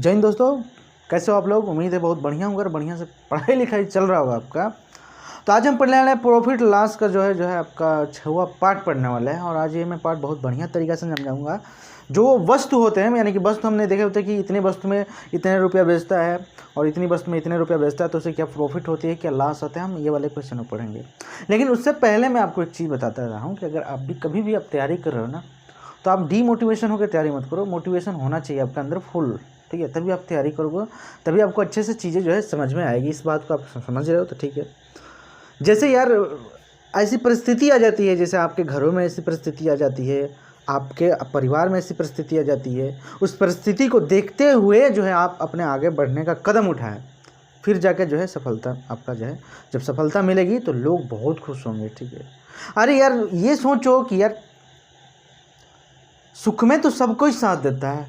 जय हिंद दोस्तों, कैसे हो आप लोग। उम्मीद है बहुत बढ़िया होगा और बढ़िया से पढ़ाई लिखाई चल रहा होगा आपका। तो आज हम पढ़ने वाले हैं प्रॉफिट लॉस का जो है आपका 6वां पार्ट पढ़ने वाला है। और आज ये मैं पार्ट बहुत बढ़िया तरीक़े से समझाऊंगा। जो वस्तु होते हैं, यानी कि वस्तु हमने देखे होते हैं कि इतने वस्तु में इतने रुपया बेचता है और इतनी वस्तु में इतने रुपया बेचता है, तो उससे क्या प्रॉफिट होती है, क्या लॉस होता है, हम ये वाले क्वेश्चन में पढ़ेंगे। लेकिन उससे पहले मैं आपको एक चीज़ बताता रहा हूँ कि अगर आप भी कभी भी आप तैयारी कर रहे हो ना, तो आप डीमोटिवेशन होकर तैयारी मत करो। मोटिवेशन होना चाहिए आपका अंदर फुल, ठीक है। तभी आप तैयारी करोगे, तभी आपको अच्छे से चीज़ें जो है समझ में आएगी। इस बात को आप समझ रहे हो तो ठीक है। जैसे यार ऐसी परिस्थिति आ जाती है, जैसे आपके घरों में ऐसी परिस्थिति आ जाती है, आपके परिवार में ऐसी परिस्थिति आ जाती है, उस परिस्थिति को देखते हुए जो है आप अपने आगे बढ़ने का कदम उठाएं, फिर जाकर जो है सफलता आपका जो है, जब सफलता मिलेगी तो लोग बहुत खुश होंगे, ठीक है। अरे यार ये सोचो कि यार सुख में तो सब कोई साथ देता है,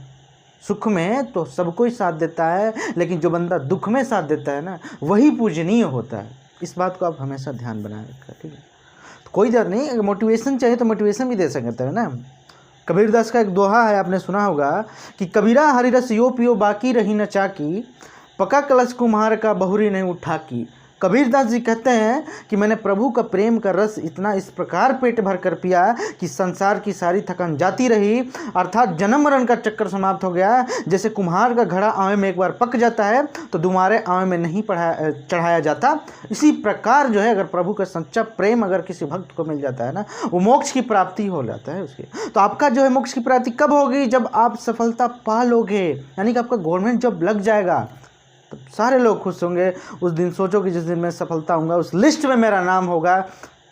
सुख में तो सब कोई साथ देता है, लेकिन जो बंदा दुख में साथ देता है ना, वही पूजनीय होता है। इस बात को आप हमेशा ध्यान बनाए रखा, ठीक है। तो कोई डर नहीं, अगर मोटिवेशन चाहिए तो मोटिवेशन भी दे सकते हैं ना। कबीरदास का एक दोहा है, आपने सुना होगा कि कबीरा हरि रस यो पियो बाकी रही न चाकी, पका कलश कुम्हार का बहुरी नहीं उठा की। कबीरदास जी कहते हैं कि मैंने प्रभु का प्रेम का रस इतना इस प्रकार पेट भर कर पिया कि संसार की सारी थकान जाती रही, अर्थात जन्म मरण का चक्कर समाप्त हो गया। जैसे कुम्हार का घड़ा आवे में एक बार पक जाता है तो दोबारा आवे में नहीं चढ़ाया जाता, इसी प्रकार जो है अगर प्रभु का सच्चा प्रेम अगर किसी भक्त को मिल जाता है ना, वो मोक्ष की प्राप्ति हो जाता है उसकी। तो आपका जो है मोक्ष की प्राप्ति कब होगी? जब आप सफलता पा लोगे, यानी कि आपका गवर्नमेंट जॉब लग जाएगा, तो सारे लोग खुश होंगे। उस दिन सोचो कि जिस दिन मैं सफलता होऊंगा, उस लिस्ट में मेरा नाम होगा,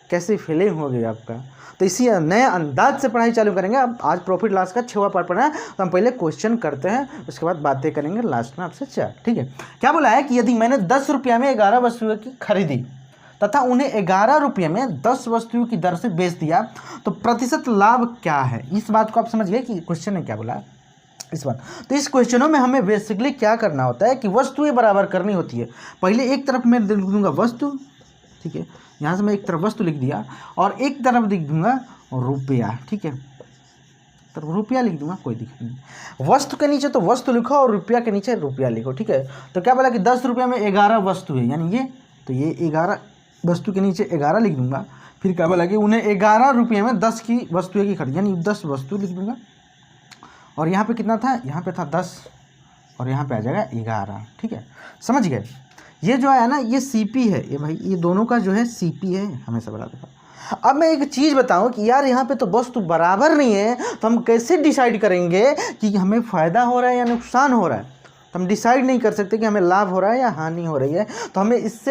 कैसी फीलिंग होगी आपका। तो इसी नए अंदाज से पढ़ाई चालू करेंगे। अब आज प्रॉफिट लॉस का 6वां पार्ट पढ़ना है, तो हम पहले क्वेश्चन करते हैं, उसके बाद बातें करेंगे लास्ट में आपसे। चार, ठीक है। क्या बोला है कि यदि मैंने 10 रुपया में 11 वस्तुओं की खरीदी तथा उन्हें 11 रुपये में 10 वस्तुओं की दर से बेच दिया, तो प्रतिशत लाभ क्या है? इस बात को आप समझ गए कि क्वेश्चन ने क्या बोला इस बार। तो इस क्वेश्चनों में हमें बेसिकली क्या करना होता है कि वस्तुएं बराबर करनी होती है। पहले एक तरफ मैं लिख दूंगा वस्तु, ठीक है, यहाँ से मैं एक तरफ वस्तु लिख दिया और एक तरफ लिख दूंगा रुपया, ठीक है। तो रुपया लिख दूंगा, कोई दिक्कत नहीं। वस्तु के नीचे तो वस्तु लिखो और रुपया के नीचे रुपया लिखो, ठीक है। तो क्या बोला कि 10 रुपया में 11 वस्तु है, यानी ये, तो ये 11 वस्तु के नीचे 11 लिख दूंगा। फिर क्या बोला कि उन्हें 11 रुपये में 10 की वस्तुएं की खरीद, यानी 10 वस्तु लिख दूंगा। और यहाँ पे कितना था? यहाँ पे था 10 और यहाँ पे आ जाएगा 11, ठीक है। समझ गए? ये जो है ना, ये सीपी है, ये भाई ये दोनों का जो है सीपी है, हमेशा बता देता। अब मैं एक चीज़ बताऊं कि यार यहाँ पे तो वस्तु बराबर नहीं है, तो हम कैसे डिसाइड करेंगे कि हमें फ़ायदा हो रहा है या नुकसान हो रहा है? तो हम डिसाइड नहीं कर सकते कि हमें लाभ हो रहा है या हानि हो रही है। तो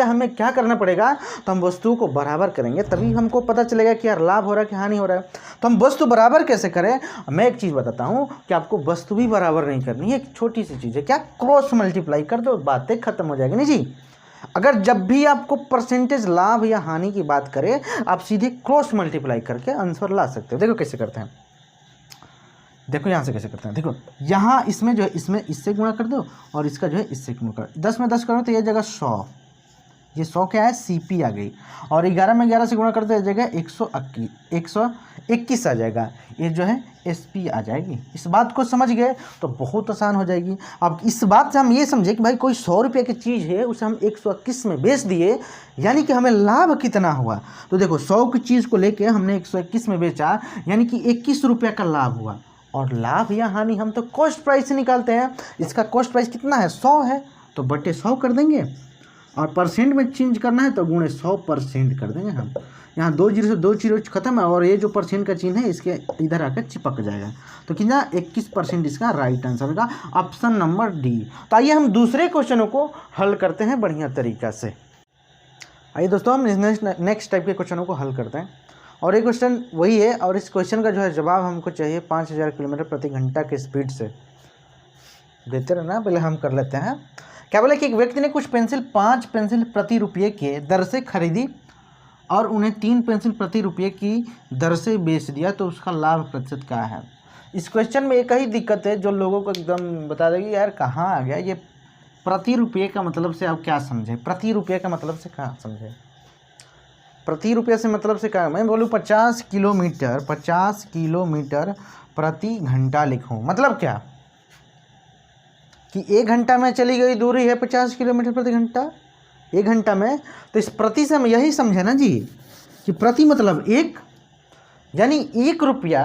हमें क्या करना पड़ेगा? तो हम वस्तुओं को बराबर करेंगे, तभी हमको पता चलेगा कि यार लाभ हो रहा है कि हानि हो रहा है। तो हम वस्तु बराबर कैसे करें? मैं एक चीज़ बताता हूँ कि आपको वस्तु भी बराबर नहीं करनी है। एक छोटी सी चीज़ है, क्या? क्रॉस मल्टीप्लाई कर दो, बातें खत्म हो जाएगी। नहीं जी, अगर जब भी आपको परसेंटेज लाभ या हानि की बात करें, आप सीधे क्रॉस मल्टीप्लाई करके आंसर ला सकते हो। देखो कैसे करते हैं, देखो यहाँ से कैसे करते हैं। देखो यहाँ इसमें जो है, इसमें इससे गुणा कर दो और इसका जो है इससे गुणा कर, 10 में 10 करो तो ये जगह 100, ये 100 क्या है? सीपी आ गई। और 11 में 11 से गुणा कर दो, ये जगह 121 आ जाएगा, ये जो है एसपी आ जाएगी। इस बात को समझ गए तो बहुत आसान हो जाएगी। अब इस बात से हम ये समझे कि भाई कोई 100 रुपये की चीज़ है, उसे हम 121 में बेच दिए, यानी कि हमें लाभ कितना हुआ। तो देखो 100 की चीज़ को लेके हमने 121 में बेचा, यानी कि 21 रुपये का लाभ हुआ। और लाभ या हानि हम तो कॉस्ट प्राइस से निकालते हैं। इसका कॉस्ट प्राइस कितना है? 100 है, तो बटे 100 कर देंगे। और परसेंट में चेंज करना है तो गुणे 100% कर देंगे हम। यहाँ 2 जीरो से 2 जीरो खत्म है, और ये जो परसेंट का चिन्ह है इसके इधर आकर चिपक जाएगा। तो कितना? 21% इसका राइट आंसर का ऑप्शन नंबर डी। तो आइए हम दूसरे क्वेश्चनों को हल करते हैं बढ़िया तरीक़ा से। आइए दोस्तों हम नेक्स्ट टाइप के क्वेश्चनों को हल करते हैं। और ये क्वेश्चन वही है, और इस क्वेश्चन का जो है जवाब हमको चाहिए 5000 किलोमीटर प्रति घंटा के स्पीड से। देते रहना, पहले हम कर लेते हैं। क्या बोला कि एक व्यक्ति ने कुछ पेंसिल 5 पेंसिल प्रति रुपये के दर से खरीदी और उन्हें 3 पेंसिल प्रति रुपये की दर से बेच दिया, तो उसका लाभ प्रतिशत क्या है? इस क्वेश्चन में एक ही दिक्कत है जो लोगों को एकदम बता देगी यार कहाँ आ गया ये प्रति रुपये का मतलब से आप क्या समझे? प्रति रुपये का मतलब से कहाँ समझे? प्रति रुपये से मतलब से क्या? मैं बोलूँ 50 किलोमीटर प्रति घंटा लिखूँ, मतलब क्या? कि 1 घंटा में चली गई दूरी है 50 किलोमीटर प्रति घंटा, 1 घंटा में, तो इस प्रति से हम यही समझे ना जी कि प्रति मतलब 1, यानी 1 रुपया,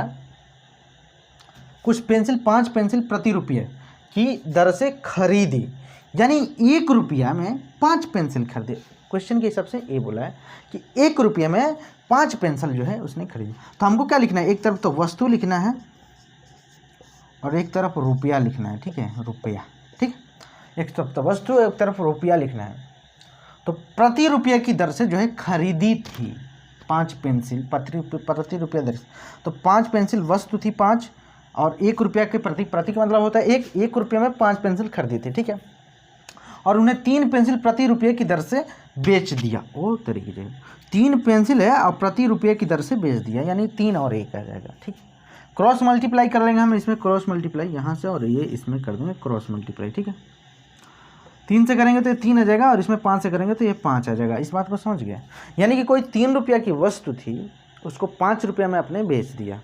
कुछ पेंसिल 5 पेंसिल प्रति रुपये की दर से खरीदी, यानी 1 रुपया में 5 पेंसिल खरीदे। क्वेश्चन के हिसाब से ये बोला है कि 1 रुपये में 5 पेंसिल जो है उसने खरीदी। तो हमको क्या लिखना है, एक तरफ तो वस्तु लिखना है और एक तरफ रुपया लिखना है, ठीक है, रुपया, ठीक, एक तरफ तो वस्तु, एक तरफ रुपया लिखना है। तो प्रति रुपये की दर से जो है खरीदी थी 5 पेंसिल प्रति रुपया दर से, तो 5 पेंसिल वस्तु थी 5, और 1 रुपया के प्रति का मतलब होता है 1 रुपये में 5 पेंसिल खरीदी थी, ठीक है, और उन्हें 3 पेंसिल प्रति रुपये की दर से बेच दिया। वो तरीके से 3 पेंसिल है और प्रति रुपये की दर से बेच दिया, यानी 3 और 1 आ जाएगा, ठीक। क्रॉस मल्टीप्लाई कर लेंगे हम इसमें, क्रॉस मल्टीप्लाई यहाँ से और ये इसमें कर देंगे क्रॉस मल्टीप्लाई, ठीक है। 3 से करेंगे तो ये 3 आ जाएगा और इसमें 5 से करेंगे तो ये 5 आ जाएगा। इस बात को समझ गया, यानी कि कोई 3 रुपया की वस्तु थी उसको 5 रुपया में आपने बेच दिया,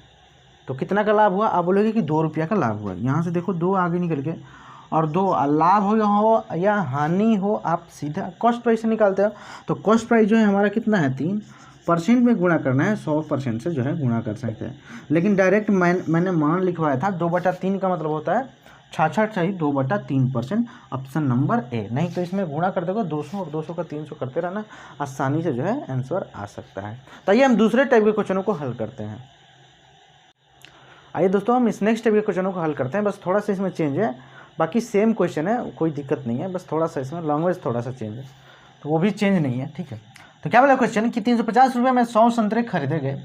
तो कितना का लाभ हुआ? आप बोलोगे कि 2 रुपया का लाभ हुआ। यहाँ से देखो 2 आगे निकल के, और 2 लाभ हो या हानि हो, आप सीधा कॉस्ट प्राइस से निकालते हो। तो कॉस्ट प्राइस जो है हमारा कितना है, 3% में गुणा करना है, 100% से जो है गुणा कर सकते हैं। लेकिन डायरेक्ट मैंने मान लिखवाया था, 2/3 का मतलब होता है 66 चाहिए 2/3%, ऑप्शन नंबर ए। नहीं तो इसमें गुणा कर देगा 200 और 200 का 300 करते रहना, आसानी से जो है आंसर आ सकता है। तो आइए हम दूसरे टाइप के क्वेश्चनों को हल करते हैं। आइए दोस्तों हम इस नेक्स्ट टाइप के क्वेश्चनों को हल करते हैं। बस थोड़ा सा इसमें चेंज है, बाकी सेम क्वेश्चन है, कोई दिक्कत नहीं है, बस थोड़ा सा इसमें लैंग्वेज थोड़ा सा चेंज है, तो वो भी चेंज नहीं है, ठीक है। तो क्या बोला क्वेश्चन कि 350 रुपये में 100 संतरे खरीदे गए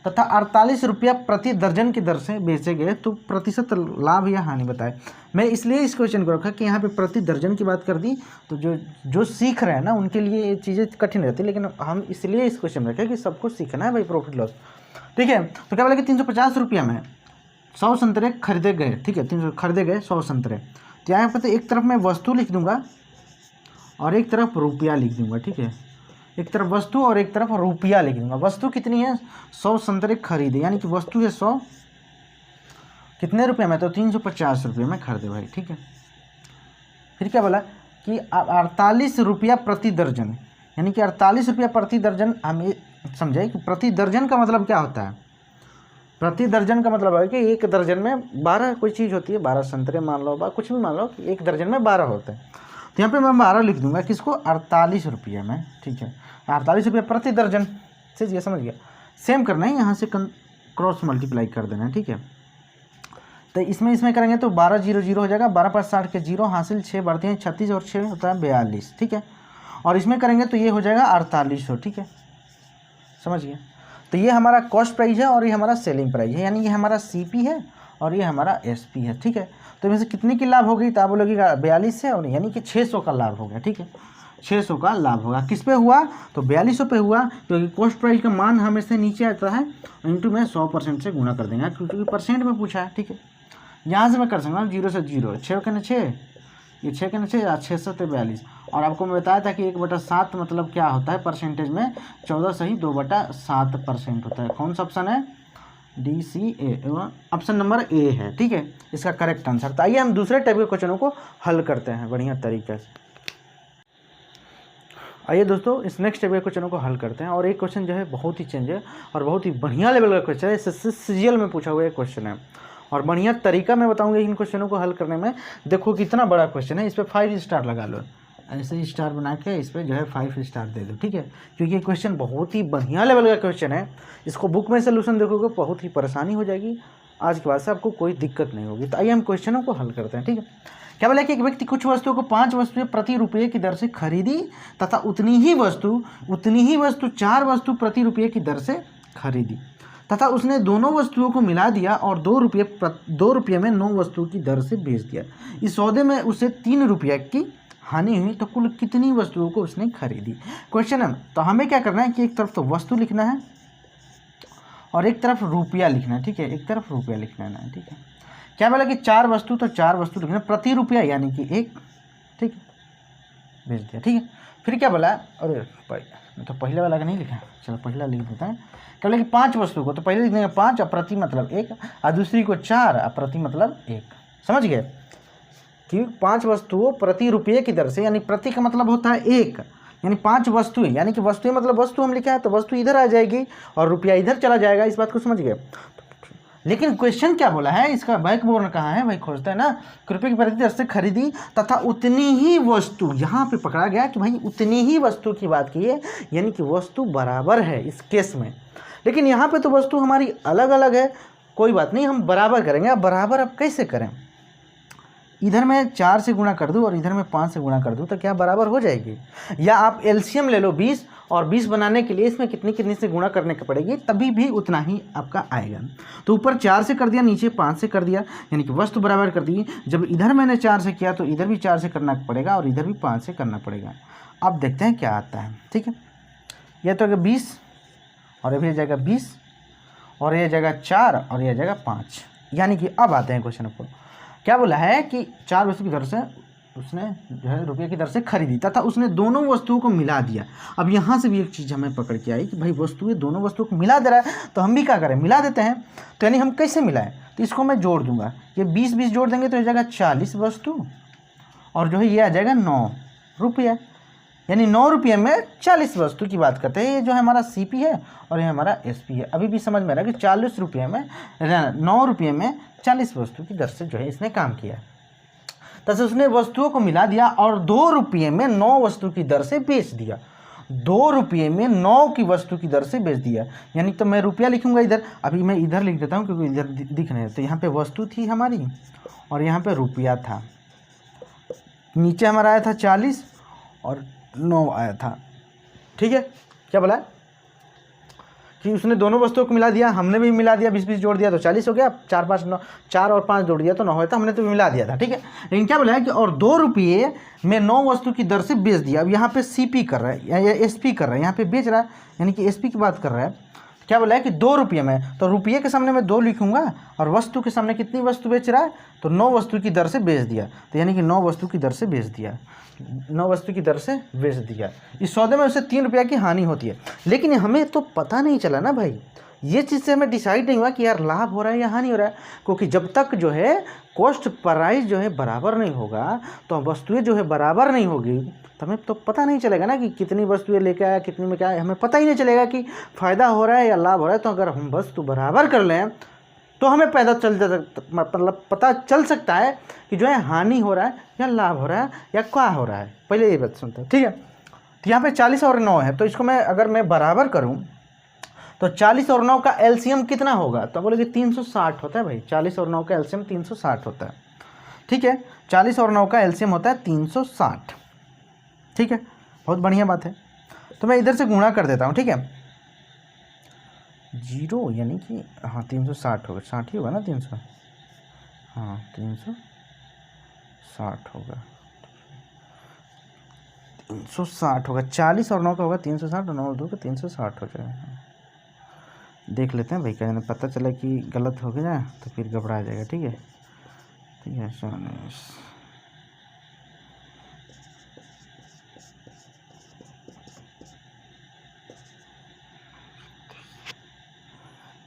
तथा 48 रुपया प्रति दर्जन की दर से बेचे गए, तो प्रतिशत लाभ या हानि बताए। मैं इसलिए इस क्वेश्चन को रखा कि यहाँ पे प्रति दर्जन की बात कर दी, तो जो सीख रहे हैं ना उनके लिए ये चीज़ें कठिन रहती है, लेकिन हम इसलिए इस क्वेश्चन रखें कि सबको सीखना है भाई प्रॉफिट लॉस, ठीक है। तो क्या बोला कि 350 रुपया में 100 संतरे खरीदे गए, ठीक है, 300 खरीदे गए 100 संतरे। तो यहाँ पर तो एक तरफ मैं वस्तु लिख दूंगा और एक तरफ रुपया लिख दूंगा, ठीक है, एक तरफ वस्तु और एक तरफ रुपया लिख दूंगा। वस्तु कितनी है, 100 संतरे खरीदे, यानी कि वस्तु है 100, कितने रुपये में, तो 350 रुपये में खरीदे भाई, ठीक है। फिर क्या बोला कि 48 रुपया प्रति दर्जन, यानी कि 48 रुपया प्रति दर्जन। हम ये समझे कि प्रति दर्जन का मतलब क्या होता है, प्रति दर्जन का मतलब है कि एक दर्जन में 12 कोई चीज़ होती है, 12 संतरे मान लो, कुछ भी मान लो कि एक दर्जन में 12 होते हैं। तो यहाँ पे मैं 12 लिख दूंगा, किसको, 48 रुपये में, ठीक है, 48 रुपये प्रति दर्जन से, ये समझ गया। सेम करना है, यहाँ से क्रॉस मल्टीप्लाई कर देना है, ठीक है। तो इसमें करेंगे तो 12 0 0 हो जाएगा, 12 5 60 के 0 हासिल, 6 बढ़ते हैं 36 और 6 होता है 42, ठीक है। और इसमें करेंगे तो ये हो जाएगा 4800, ठीक है, समझ गया। तो ये हमारा कॉस्ट प्राइस है और ये हमारा सेलिंग प्राइस है, यानी ये हमारा CP है और ये हमारा SP है, ठीक है। तो इसमें से कितने की लाभ होगी, तो आप बोलोगे 42 से, और यानी कि 600 का लाभ हो गया, ठीक है, 600 का लाभ होगा। किस पे हुआ, तो 4200 पे हुआ, क्योंकि कॉस्ट प्राइस का मान हमेशा नीचे आता है, इंटू में 100% से गुणा कर देंगे, क्योंकि परसेंट में पूछा है, ठीक है। यहाँ से मैं कर सकता हूँ 0 से 0, 6 के 6, ये 6 के 6, 600 से 42। और आपको मैं बताया था कि 1/7 मतलब क्या होता है परसेंटेज में, 14 सही 2/7% होता है। कौन सा ऑप्शन है, DCA, ऑप्शन नंबर A है, ठीक है, इसका करेक्ट आंसर। तो आइए हम दूसरे टाइप के क्वेश्चनों को हल करते हैं बढ़िया तरीके से। आइए दोस्तों इस नेक्स्ट टाइप के क्वेश्चनों को हल करते हैं। और एक क्वेश्चन जो है बहुत ही चेंज है और बहुत ही बढ़िया लेवल का क्वेश्चन है, CGL में पूछा हुआ एक क्वेश्चन है, और बढ़िया तरीका मैं बताऊंगा इन क्वेश्चनों को हल करने में। देखो कितना बड़ा क्वेश्चन है, इस पर 5 स्टार लगा लो, ऐसे स्टार बना के इस पर जो है 5 स्टार दे दो, ठीक है, क्योंकि ये क्वेश्चन बहुत ही बढ़िया लेवल का क्वेश्चन है। इसको बुक में सोल्यूशन देखोगे बहुत ही परेशानी हो जाएगी, आज के बाद से आपको कोई दिक्कत नहीं होगी। तो आइए हम क्वेश्चनों को हल करते हैं, ठीक है। क्या बोला कि एक व्यक्ति कुछ वस्तुओं को 5 वस्तुएं प्रति रुपये की दर से खरीदी तथा उतनी ही वस्तु 4 वस्तु प्रति रुपये की दर से खरीदी, तथा उसने दोनों वस्तुओं को मिला दिया और 2 रुपये में 9 वस्तुओं की दर से बेच दिया। इस सौदे में उसे 3 रुपये की हानि हुई, तो कुल कितनी वस्तुओं को उसने खरीदी। क्वेश्चन है, तो हमें क्या करना है कि एक तरफ तो वस्तु लिखना है और एक तरफ रुपया लिखना है, ठीक है, एक तरफ रुपया लिखना है, ठीक है। क्या बोला कि 4 वस्तु, तो 4 वस्तु लिखना प्रति रुपया, यानी कि 1, ठीक है, भेज दिया, ठीक है। फिर क्या बोला, अरे तो पहले वाला का नहीं लिखा, चलो पहला लिख देता है। क्या बोला कि 5 वस्तु को, तो पहले लिख देंगे 5 और प्रति मतलब 1, और दूसरी को 4 और प्रति मतलब 1, समझ गए। कि 5 वस्तुओं प्रति रुपये की दर से, यानी प्रति का मतलब होता है एक, यानी 5 वस्तुएं, यानी कि वस्तुएं मतलब वस्तु हम लिखा है तो वस्तु इधर आ जाएगी और रुपया इधर चला जाएगा। इस बात को समझ गए। लेकिन क्वेश्चन क्या बोला है, इसका बैकबोर्ड कहाँ है भाई, खोजता है ना कि रुपये की प्रति दर से खरीदी तथा उतनी ही वस्तु, यहाँ पे पकड़ा गया कि भाई उतनी ही वस्तु की बात की है, यानी कि वस्तु बराबर है इस केस में। लेकिन यहाँ पे तो वस्तु हमारी अलग अलग है, कोई बात नहीं, हम बराबर करेंगे। अब बराबर अब कैसे करें, इधर मैं 4 से गुणा कर दूं और इधर मैं 5 से गुणा कर दूं तो क्या बराबर हो जाएगी? या आप एलसीएम ले लो 20, और 20 बनाने के लिए इसमें कितनी कितनी से गुणा करने की पड़ेगी, तभी भी उतना ही आपका आएगा। तो ऊपर 4 से कर दिया, नीचे 5 से कर दिया, यानी कि वस्तु बराबर कर दी। जब इधर मैंने 4 से किया तो इधर भी 4 से करना पड़ेगा और इधर भी 5 से करना पड़ेगा। अब देखते हैं क्या आता है। ठीक है, यह तो अगर 20 और ये भी जाएगा 20 और ये जाएगा 4 और ये जाएगा 5, यानी कि अब आते हैं क्वेश्चन पर। क्या बोला है कि 4 वस्तु की दर से उसने जो है रुपये की दर से खरीदी तथा उसने दोनों वस्तुओं को मिला दिया। अब यहाँ से भी एक चीज़ हमें पकड़ के आई कि भाई वस्तुएं दोनों वस्तुओं को मिला दे रहा है, तो हम भी क्या करें, मिला देते हैं। तो यानी हम कैसे मिलाएं, तो इसको मैं जोड़ दूंगा, ये 20 जोड़ देंगे तो हो जाएगा 40 वस्तु और जो है ये आ जाएगा 9 रुपये, यानी 9 रुपये में 40 वस्तु की बात करते हैं। ये जो है हमारा सीपी है और ये हमारा एसपी है। अभी भी समझ में आ रहा है कि 40 रुपये में 9 रुपये में 40 वस्तु की दर से जो है इसने काम किया। तथा उसने वस्तुओं को मिला दिया और 2 रुपये में 9 वस्तु की दर से बेच दिया। 2 रुपये में 9 की वस्तु की दर से बेच दिया, यानी तो मैं रुपया लिखूंगा इधर, अभी मैं इधर लिख देता हूँ क्योंकि इधर दिख रहे हैं। तो यहाँ पे वस्तु थी हमारी और यहाँ पे रुपया था, नीचे हमारा आया था 40 और 9 आया था। ठीक है, क्या बोला कि उसने दोनों वस्तुओं को मिला दिया, हमने भी मिला दिया, 20 जोड़ दिया तो 40 हो गया। 4 5 9, 4 और 5 जोड़ दिया तो 9 होता, हमने तो मिला दिया था। ठीक है, लेकिन क्या बोला है कि और 2 रुपये में 9 वस्तु की दर से बेच दिया। अब यहाँ पे सीपी कर रहा है या एसपी कर रहा है, यहाँ पे बेच रहा है, यानी कि एसपी की बात कर रहा है। क्या बोला है कि 2 रुपये में, तो रुपये के सामने मैं 2 लिखूंगा और वस्तु के सामने कितनी वस्तु बेच रहा है, तो 9 वस्तु की दर से बेच दिया। तो यानी कि 9 वस्तु की दर से बेच दिया, 9 वस्तु की दर से बेच दिया। इस सौदे में उसे 3 रुपये की हानि होती है। लेकिन हमें तो पता नहीं चला ना भाई, ये चीज़ से हमें डिसाइड नहीं हुआ कि यार लाभ हो रहा है या हानि हो रहा है, क्योंकि जब तक जो है कॉस्ट प्राइस जो है बराबर नहीं होगा, तो वस्तुएं जो है बराबर नहीं होगी, तो हमें तो पता नहीं चलेगा ना कि कितनी वस्तुएं लेके आया, कितनी में क्या है, हमें पता ही नहीं चलेगा कि फ़ायदा हो रहा है या लाभ हो रहा है। तो अगर हम वस्तु बराबर कर लें तो हमें मतलब पता चल सकता है कि जो है हानि हो रहा है या लाभ हो रहा है या क्या हो रहा है। पहले ये बात सुनते हैं। ठीक है, तो यहाँ पे 40 और 9 है, तो इसको मैं अगर मैं बराबर करूँ तो 40 और 9 का एलसीएम कितना होगा, तो बोले कि 360 होता है भाई। 40 और 9 का एलसीएम 360 होता है। ठीक है, 40 और 9 का एलसीएम होता है 360। ठीक है, बहुत बढ़िया बात है। तो मैं इधर से गुणा कर देता हूँ। ठीक है, 0 यानी कि हाँ 360 होगा, 60 ही होगा ना, 300, हाँ 360 होगा, 360 होगा। 40 और 9 का होगा 360 और 9 और 2 का 360 हो जाएगा। देख लेते हैं भाई, क्या पता चला कि गलत हो गया तो फिर घबरा जाएगा। ठीक है, ठीक है,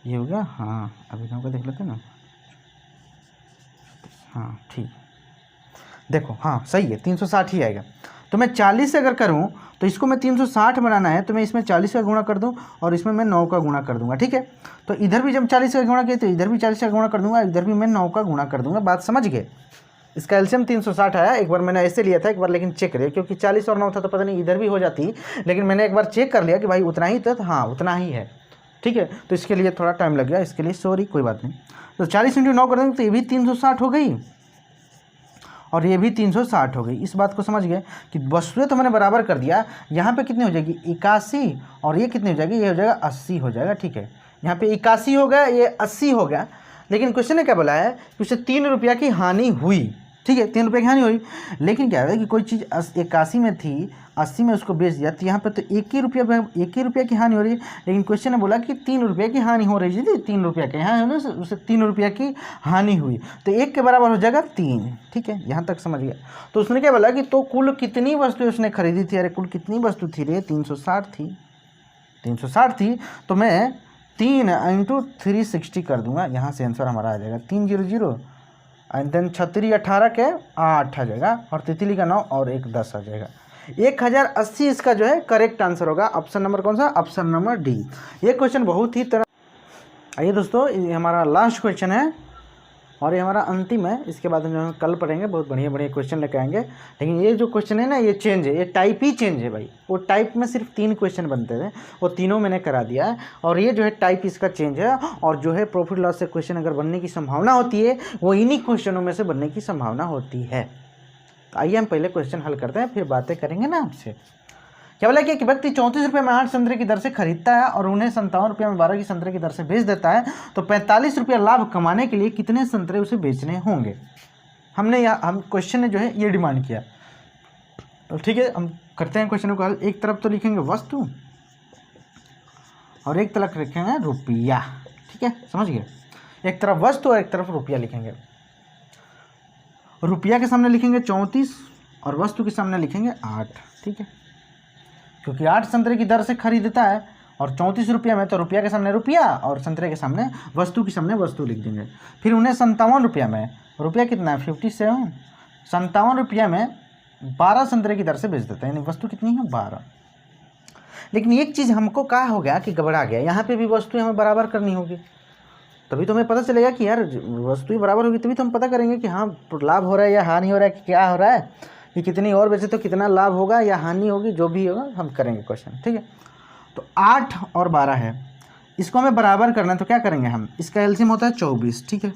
ये हो गया। हाँ अभी का देख लेते हैं ना, हाँ ठीक, देखो हाँ सही है, 360 ही आएगा। तो मैं 40 से अगर करूँ तो इसको मैं 360 बनाना है, तो मैं इसमें 40 का गुणा कर दूँ और इसमें मैं 9 का गुणा कर दूंगा। ठीक है, तो इधर भी जब 40 का गुणा किया तो इधर भी 40 का गुणा कर दूंगा, इधर भी मैं 9 का गुणा कर दूंगा। बात समझ गए? इसका एलसीएम 360 आया। एक बार मैंने ऐसे लिया था, एक बार लेकिन चेक करिए, क्योंकि 40 और 9 था तो पता नहीं इधर भी हो जाती, लेकिन मैंने एक बार चेक कर लिया कि भाई उतना ही था, तो हाँ उतना ही है। ठीक है, तो इसके लिए थोड़ा टाइम लग गया, इसके लिए सॉरी, कोई बात नहीं। तो 40 × 9 कर देंगे तो ये भी 360 हो गई और ये भी 360 हो गई। इस बात को समझ गए कि वस्तुएं तो मैंने बराबर कर दिया। यहाँ पे कितनी हो जाएगी, 81, और ये कितनी हो जाएगी, ये हो जाएगा 80 हो जाएगा। ठीक है, यहाँ पे 81 हो गया, ये 80 हो गया। लेकिन क्वेश्चन ने क्या बोला है कि उसे 3 रुपया की हानि हुई। ठीक है, 3 रुपये की हानि हुई, लेकिन क्या है कि कोई चीज़ 81 में थी, 80 में उसको बेच दिया, तो यहाँ पे तो 1 ही रुपया की हानि हो रही है। लेकिन क्वेश्चन ने बोला कि 3 रुपये की हानि हो रही थी, 3 रुपया के यहाँ है, उसे 3 रुपया की हानि हुई, तो 1 के बराबर हो जाएगा 3। ठीक है, यहाँ तक समझ गया। तो उसने क्या बोला कि तो कुल कितनी वस्तुएं उसने खरीदी थी, अरे कुल कितनी वस्तु थी रे, 360 थी, 360 थी। तो मैं 3 × 360 कर दूंगा, यहाँ से आंसर हमारा आ जाएगा 300 एंड देन छतरी 18 के 8 आ जाएगा और तितली का 9 और 1 10 आ जाएगा। 1080 इसका जो है करेक्ट आंसर होगा। ऑप्शन नंबर कौन सा? Option number D. ये क्वेश्चन बहुत ही तरह। आइए दोस्तों, ये हमारा लास्ट क्वेश्चन है और ये हमारा अंतिम है। इसके बाद हम कल पढ़ेंगे, बहुत बढ़िया बढ़िया क्वेश्चन लेकर आएंगे। लेकिन ये जो क्वेश्चन है ना, ये चेंज है, ये टाइप ही चेंज है भाई। वो टाइप में सिर्फ 3 क्वेश्चन बनते थे, वो तीनों मैंने करा दिया है। और ये जो है टाइप इसका चेंज है। और जो है प्रॉफिट लॉस से क्वेश्चन अगर बनने की संभावना होती है, वो इन्हीं क्वेश्चनों में से बनने की संभावना होती है। तो आइए हम पहले क्वेश्चन हल करते हैं, फिर बातें करेंगे ना आपसे। क्या बोला कि एक व्यक्ति 34 रुपये में 8 संतरे की दर से खरीदता है और उन्हें 57 रुपये में 12 की संतरे की दर से बेच देता है, तो 45 रुपये लाभ कमाने के लिए कितने संतरे उसे बेचने होंगे? हम क्वेश्चन ने जो है ये डिमांड किया। तो ठीक है, हम करते हैं क्वेश्चन को हल। एक तरफ तो लिखेंगे वस्तु और एक तरफ लिखेंगे रुपया। ठीक है, समझ गए? एक तरफ वस्तु और एक तरफ रुपया लिखेंगे। रुपया के सामने लिखेंगे 34 और वस्तु के सामने लिखेंगे 8। ठीक है, क्योंकि 8 संतरे की दर से खरीदता है और 34 रुपये में, तो रुपया के सामने रुपया और संतरे के सामने वस्तु के सामने वस्तु लिख देंगे। फिर उन्हें 57 रुपये में, रुपया कितना है 57, 57 रुपये में 12 संतरे की दर से बेच देता है, यानी वस्तु कितनी है 12। लेकिन एक चीज़ हमको क्या हो गया कि गड़बड़ा गया, यहाँ पे भी वस्तु हमें बराबर करनी होगी, तभी तो हमें पता चलेगा कि यार वस्तु ही बराबर होगी, तभी तो हम पता करेंगे कि हाँ लाभ हो रहा है या हानि हो रहा है, कि क्या हो रहा है, कि कितनी और बेचे तो कितना लाभ होगा या हानि होगी, जो भी होगा हम करेंगे क्वेश्चन। ठीक है, तो 8 और 12 है, इसको हमें बराबर करना है। तो क्या करेंगे हम? इसका एलसीएम होता है 24। ठीक है,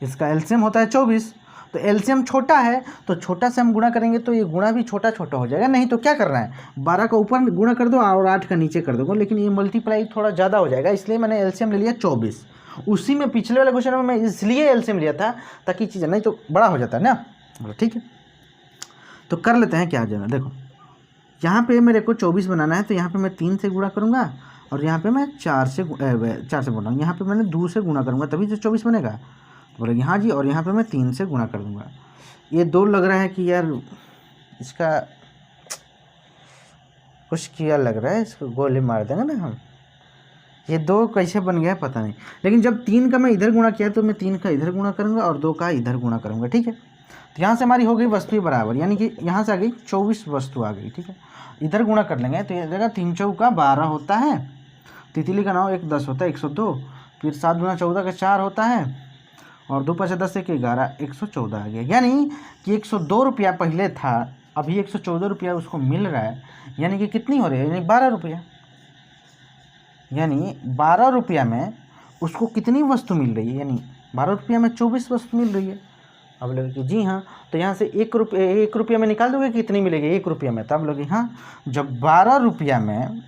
इसका एलसीएम होता है 24। तो एलसीएम छोटा है तो छोटा से हम गुणा करेंगे, तो ये गुणा भी छोटा छोटा हो जाएगा। नहीं तो क्या करना है, 12 का ऊपर गुणा कर दो और 8 का नीचे कर दो, लेकिन ये मल्टीप्लाई थोड़ा ज़्यादा हो जाएगा, इसलिए मैंने एलसीएम ले लिया 24। उसी में पिछले वाले क्वेश्चन में मैं इसलिए एलसीएम लिया था ताकि चीज़, नहीं तो बड़ा हो जाता है ना। ठीक है, तो कर लेते हैं क्या जाना। देखो, यहाँ पे मेरे को 24 बनाना है, तो यहाँ पे मैं 3 से गुणा करूँगा और यहाँ पे मैं 4 से बोल रहा हूँ, यहाँ पे मैंने 2 से गुणा करूँगा तभी तो 24 बनेगा। तो बोलेंगे हाँ जी, और यहाँ पे मैं 3 से गुणा कर दूँगा। ये 2 लग रहा है कि यार इसका कुछ किया लग रहा है, इसको गोली मार देंगे ना हम। ये 2 कैसे बन गया है पता नहीं, लेकिन जब 3 का मैं इधर गुणा किया तो मैं 3 का इधर गुणा करूँगा और 2 का इधर गुणा करूँगा। ठीक है, तो यहाँ से हमारी हो गई वस्तु बराबर, यानी कि यहाँ से आ गई 24 वस्तु आ गई। ठीक है, इधर गुणा कर लेंगे तो ये जगह 3 चौका 12 होता है, तितली का 9 1 10 होता है 102, फिर 7 गुना 14 का 4 होता है और 2 5 10 1 11 114 आ गया। यानी कि 102 रुपया पहले था, अभी 114 रुपया उसको मिल रहा है, यानी कि कितनी हो रही है, यानी 12 रुपया। यानी 12 रुपया में उसको कितनी वस्तु मिल रही है, यानी 12 रुपया में 24 वस्तु मिल रही है। अब लोगे कि जी हाँ, तो यहाँ से 1 रुपया में निकाल दोगे कितनी मिलेगी 1 रुपया में, तब लोगे हाँ, जब 12 रुपया में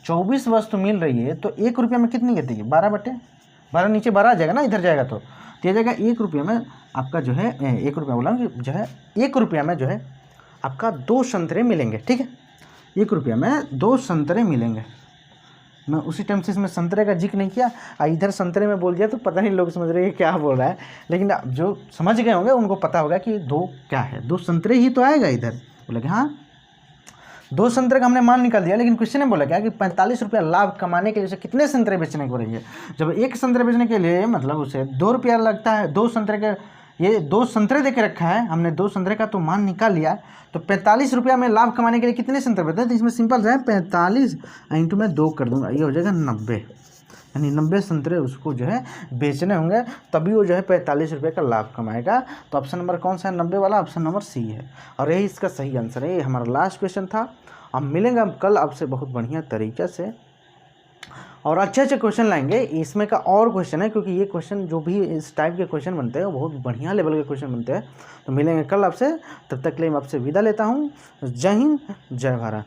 24 वस्तु मिल रही है तो 1 रुपया में कितनी गिरती है 12/12, नीचे 12 आ जाएगा ना, इधर जाएगा तो ये जाएगा 1 रुपया में आपका जो है 1 रुपया बोला कि जो है 1 रुपया में जो है आपका 2 संतरे मिलेंगे। ठीक है, 1 रुपया में 2 संतरे मिलेंगे। मैं उसी टाइम से इसमें संतरे का जिक्र नहीं किया, इधर संतरे में बोल दिया तो पता नहीं लोग समझ रहे हैं क्या बोल रहा है, लेकिन जो समझ गए होंगे उनको पता होगा कि 2 क्या है, 2 संतरे ही तो आएगा इधर। बोले कि हाँ 2 संतरे का हमने मान निकाल दिया, लेकिन क्वेश्चन ने बोला क्या कि 45 रुपया लाभ कमाने के लिए उसे कितने संतरे बेचने को रही है। जब 1 संतरे बेचने के लिए मतलब उसे 2 रुपया लगता है, 2 संतरे के, ये 2 संतरे दे के रखा है हमने, 2 संतरे का तो मान निकाल लिया, तो 45 रुपया में लाभ कमाने के लिए कितने संतरे बेचते हैं, तो इसमें सिंपल है 45 इंटू में 2 कर दूंगा, ये हो जाएगा 90, यानी 90 संतरे उसको जो है बेचने होंगे, तभी वो जो है 45 रुपये का लाभ कमाएगा। तो ऑप्शन नंबर कौन सा है 90 वाला, ऑप्शन नंबर सी है, और यही इसका सही आंसर है। ये हमारा लास्ट क्वेश्चन था। अब मिलेंगे हम कल आपसे बहुत बढ़िया तरीके से और अच्छे अच्छे क्वेश्चन लाएंगे। इसमें का और क्वेश्चन है, क्योंकि ये क्वेश्चन जो भी इस टाइप के क्वेश्चन बनते हैं वो बहुत बढ़िया लेवल के क्वेश्चन बनते हैं। तो मिलेंगे कल आपसे, तब तक के लिए मैं आपसे विदा लेता हूँ। जय हिंद, जय भारत।